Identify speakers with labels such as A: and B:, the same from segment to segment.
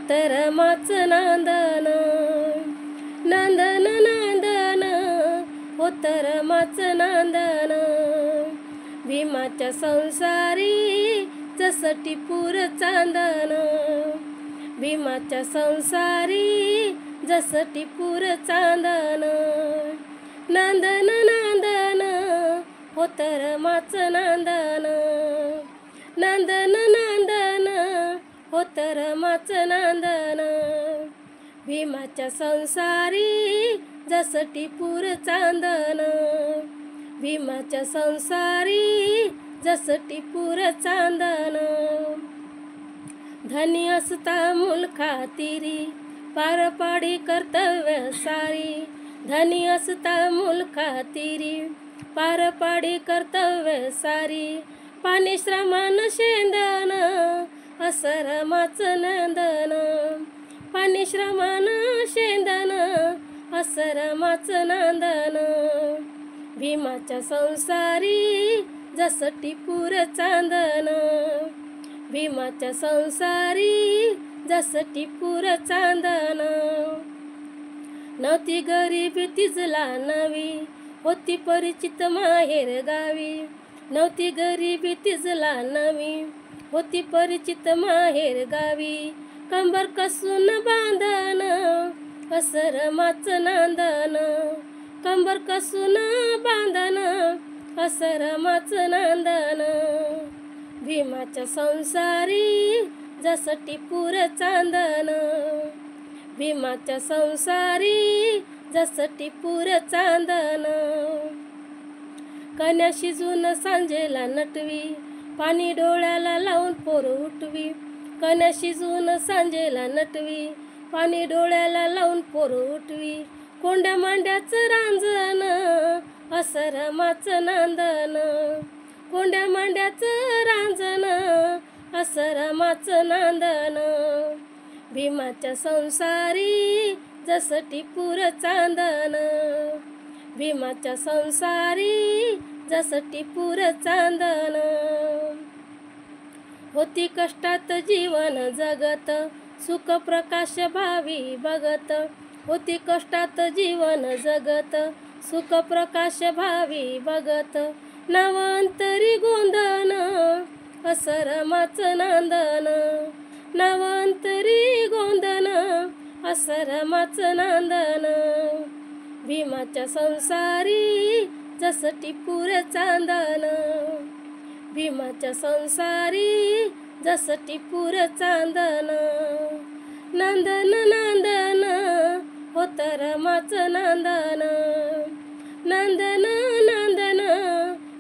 A: होतर माच नांदन, नांदन नांदन होतर माच नांदन। भीमाच्या संसारी जसं टिपूर चांदन, भीमाच्या संसारी जसं टिपूर चांदन। नांदन नांदन होतर माच नांदन, नांदन नांदन होतर माच नांदन। भीमाच्या संसारी जसं टिपूर चांदन, भीमाच्या संसारी जसं टिपूर चांदन। धनी असता मुलखा तिरी पार पाडी कर्तव्य सारी, धनी असता मुलखा तिरी पार पाडी कर्तव्य सारी। पाणी श्रमान शेंदन असर माच नंदन, पाणी श्रमान शेंदन असर माच नंदन। भीमाच्या संसारी जसं टिपूर चांदन, भीमाच्या संसारी जसं टिपूर चांदन। नव्हती गरीबी तिजला नवी होती परिचित माहेर गावी, नव्हती गरीबी तिजला नवी होती परिचित माहेर गावी। कंबर कसून बांधन असर माच नांदन, कंबर कसून बांधन असर माच नांदन। भीमाच्या संसारी जसं टिपूर चांदन, भीमाच्या संसारी जसं टिपूर चांदन। कन्या शिजून सांजेला नटवी पाणी डोळ्याला लावून पोर उठवी, कन्या शिजून सांजेला नटवी पाणी डोळ्याला लावून पोर उठवी। कोंड्या मांड्याचं रांजण असर माच नांदन, कोंड्या मांड्याचं रांजण असर माच नांदन। भीमाच्या संसारी जसं टिपूर चांदन, भीमाच्या संसारी जसं टिपूर चांदन। होती कष्टात जीवन जगत सुख प्रकाश भावी बघत, होती कष्टात जीवन जगत सुख प्रकाश भावी बघत। नावांतरी गोंधन असर माच नांदन, नावांतरी गोंधन असर माच नांदन। भीमाच्या संसारी जसं टिपूर चांदन, भीमाच्या संसारी जसं टिपूर चांदन। नांदन नांदन होतर माच नांदन, नांदन नांदन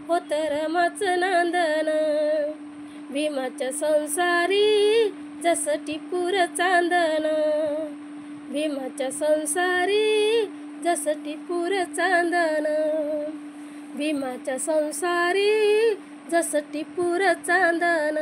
A: होतर माच नांदन। भीमाच्या संसारी जसं टिपूर चांदन, भीमाच्या संसारी जसं टिपूर चांदन, भीमाच्या संसारी जसं टिपूर चांदन।